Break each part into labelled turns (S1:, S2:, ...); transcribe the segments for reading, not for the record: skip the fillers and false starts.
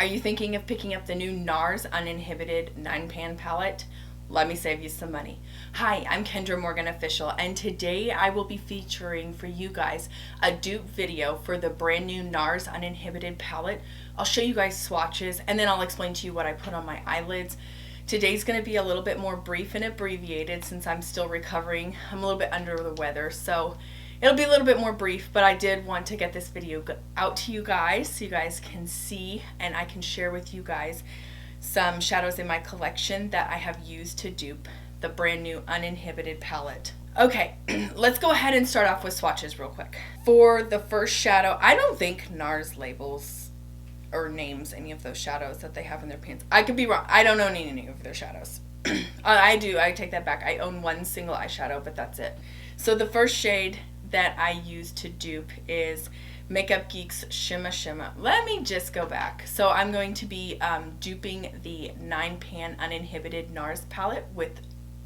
S1: Are you thinking of picking up the new NARS Uninhibited 9-pan palette? Let me save you some money. Hi, I'm Kendra Morgan Official, and today I will be featuring for you guys a dupe video for the brand new NARS Uninhibited palette. I'll show you guys swatches, and then I'll explain to you what I put on my eyelids. Today's going to be a little bit more brief and abbreviated since I'm still recovering. I'm a little bit under the weather, so it'll be a little bit more brief, but I did want to get this video out to you guys so you guys can see and I can share with you guys some shadows in my collection that I have used to dupe the brand new Uninhibited palette. Okay, let's go ahead and start off with swatches real quick. For the first shadow, I don't think NARS labels or names any of those shadows that they have in their pans. I could be wrong. I don't own any of their shadows. I do. I take that back. I own one single eyeshadow, but that's it. So the first shade that I use to dupe is Makeup Geek's Shimma Shimma. Let me just go back. So I'm going to be duping the 9-pan Uninhibited NARS palette with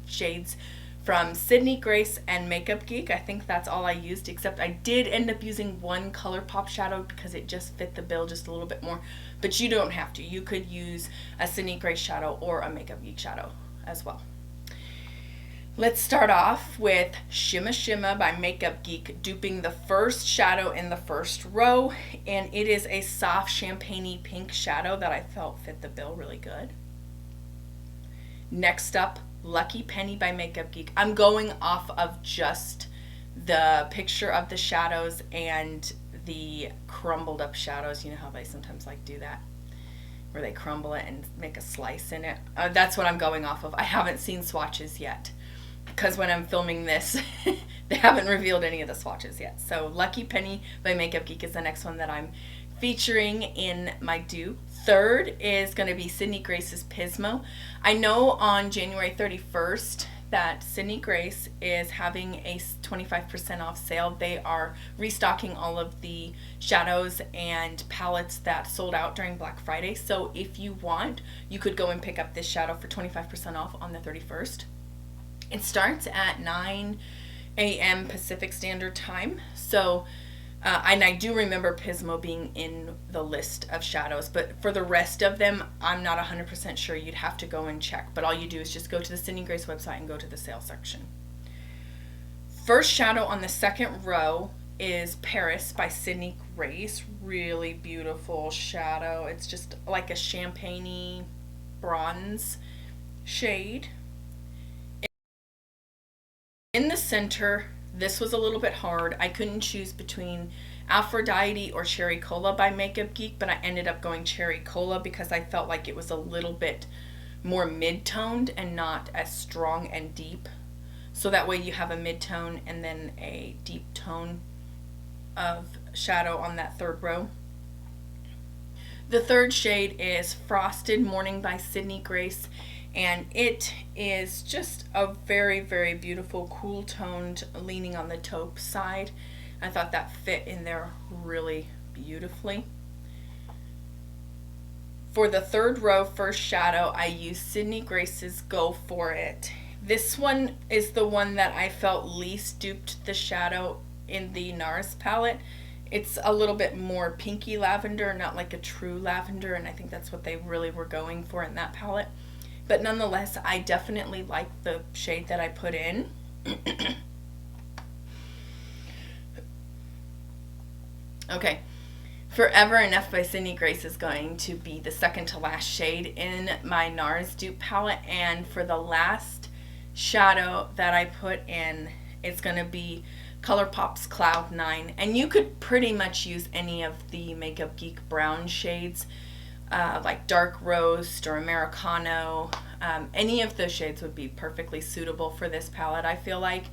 S1: shades from Sydney Grace and Makeup Geek. I think that's all I used, except I did end up using one Colourpop shadow because it just fit the bill just a little bit more. But you don't have to. You could use a Sydney Grace shadow or a Makeup Geek shadow as well. Let's start off with Shimma Shimma by Makeup Geek, duping the first shadow in the first row, and it is a soft champagne-y pink shadow that I felt fit the bill really good. Next up, Lucky Penny by Makeup Geek. I'm going off of just the picture of the shadows and the crumbled up shadows. You know how they sometimes like do that, where they crumble it and make a slice in it. That's what I'm going off of. I haven't seen swatches yet, because when I'm filming this, they haven't revealed any of the swatches yet. So Lucky Penny by Makeup Geek is the next one that I'm featuring in my dupe. Third is going to be Sydney Grace's Pismo. I know on January 31st that Sydney Grace is having a 25% off sale. They are restocking all of the shadows and palettes that sold out during Black Friday. So if you want, you could go and pick up this shadow for 25% off on the 31st. It starts at 9 a.m. Pacific Standard Time. So, and I do remember Pismo being in the list of shadows, but for the rest of them, I'm not 100% sure. You'd have to go and check. But all you do is just go to the Sydney Grace website and go to the sales section. First shadow on the second row is Paris by Sydney Grace. Really beautiful shadow. It's just like a champagne-y bronze shade. In the center, this was a little bit hard. I couldn't choose between Aphrodite or Cherry Cola by Makeup Geek, but I ended up going Cherry Cola because I felt like it was a little bit more mid-toned and not as strong and deep. So that way you have a mid-tone and then a deep tone of shadow on that third row. The third shade is Frosted Morning by Sydney Grace, and it is just a very, very beautiful, cool toned, leaning on the taupe side. I thought that fit in there really beautifully. For the third row, first shadow, I used Sydney Grace's Go For It. This one is the one that I felt least duped the shadow in the NARS palette. It's a little bit more pinky lavender, not like a true lavender, and I think that's what they really were going for in that palette. But nonetheless, I definitely like the shade that I put in. Okay, Forever Enough by Sydney Grace is going to be the second to last shade in my NARS dupe palette. And for the last shadow that I put in, it's going to be Colourpop's Cloud 9. And you could pretty much use any of the Makeup Geek brown shades, like Dark Roast or Americano. Any of those shades would be perfectly suitable for this palette, I feel like.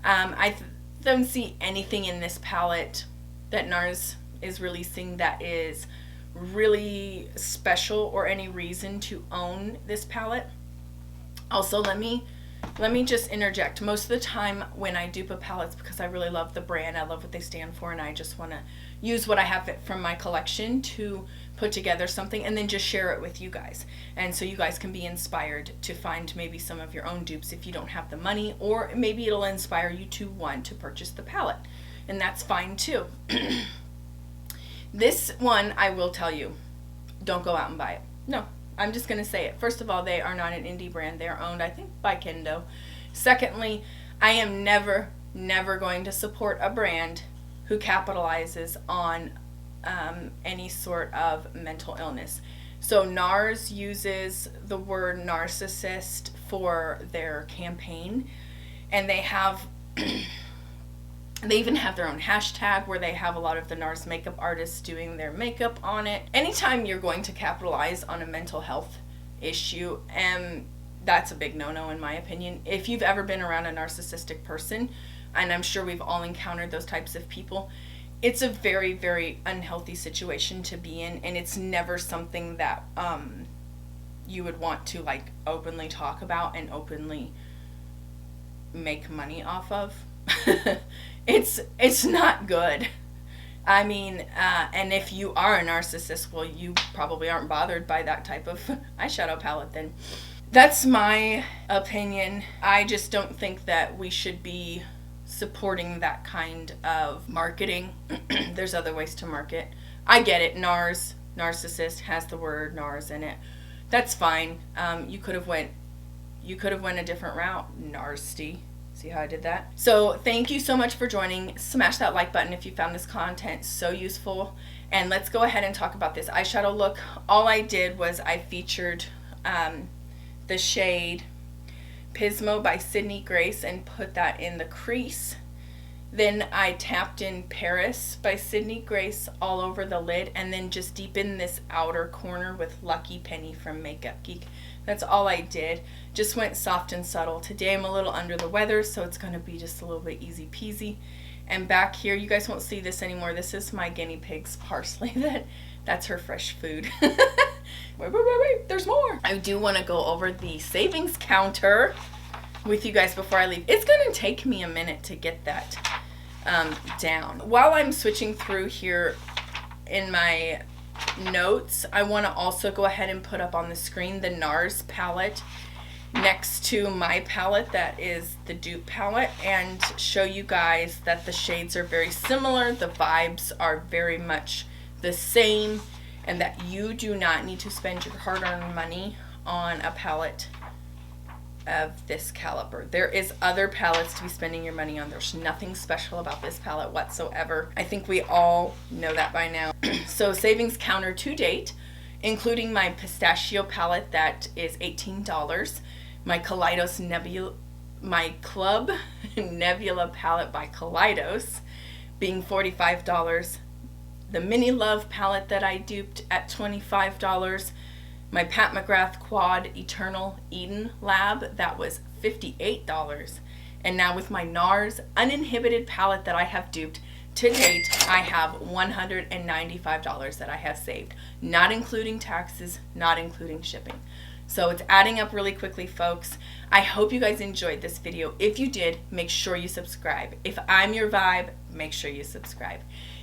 S1: I don't see anything in this palette that NARS is releasing that is really special or any reason to own this palette. Also, let me just interject. Most of the time when I dupe a palette, it's because I really love the brand, I love what they stand for, and I just want to use what I have from my collection to put together something and then just share it with you guys. And so you guys can be inspired to find maybe some of your own dupes if you don't have the money, or maybe it'll inspire you to want to purchase the palette, and that's fine too. This one, I will tell you, don't go out and buy it. No, I'm just going to say it. First of all, they are not an indie brand. They're owned, I think, by Kendo. Secondly, I am never going to support a brand who capitalizes on any sort of mental illness. So NARS uses the word narcissist for their campaign, and they have they even have their own hashtag where they have a lot of the NARS makeup artists doing their makeup on it. Anytime you're going to capitalize on a mental health issue, that's a big no-no in my opinion. If you've ever been around a narcissistic person, and I'm sure we've all encountered those types of people, it's a very, very unhealthy situation to be in, and it's never something that you would want to like openly talk about and openly make money off of. It's not good. I mean, and if you are a narcissist, well, you probably aren't bothered by that type of eyeshadow palette then. That's my opinion. I just don't think that we should be supporting that kind of marketing. There's other ways to market. I get it. NARS, narcissist, has the word NARS in it. That's fine. You could have went a different route. Narsty. See how I did that? So thank you so much for joining. Smash that like button if you found this content so useful. And let's go ahead and talk about this eyeshadow look. All I did was I featured the shade Pismo by Sydney Grace and put that in the crease. Then I tapped in Paris by Sydney Grace all over the lid, and then just deepened this outer corner with Lucky Penny from Makeup Geek. That's all I did. Just went soft and subtle. Today I'm a little under the weather, so it's going to be just a little bit easy peasy. And back here, you guys won't see this anymore. This is my guinea pig's parsley. That's her fresh food. Wait, there's more. I do want to go over the savings counter with you guys before I leave. It's going to take me a minute to get that down. While I'm switching through here in my notes, I want to also go ahead and put up on the screen the NARS palette next to my palette, that is the Dupe palette, and show you guys that the shades are very similar, the vibes are very much the same, and that you do not need to spend your hard-earned money on a palette of this caliber. There is other palettes to be spending your money on. There's nothing special about this palette whatsoever. I think we all know that by now. So savings counter to date, including my pistachio palette that is $18, my Kaleidos Nebula, my Club Nebula palette by Kaleidos being $45, the Mini Love palette that I duped at $25, my Pat McGrath Quad Eternal Eden Lab, that was $58. And now with my NARS Uninhibited palette that I have duped, to date, I have $195 that I have saved, not including taxes, not including shipping. So it's adding up really quickly, folks. I hope you guys enjoyed this video. If you did, make sure you subscribe. If I'm your vibe, make sure you subscribe.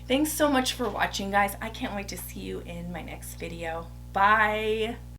S1: Thanks so much for watching, guys. I can't wait to see you in my next video. Bye.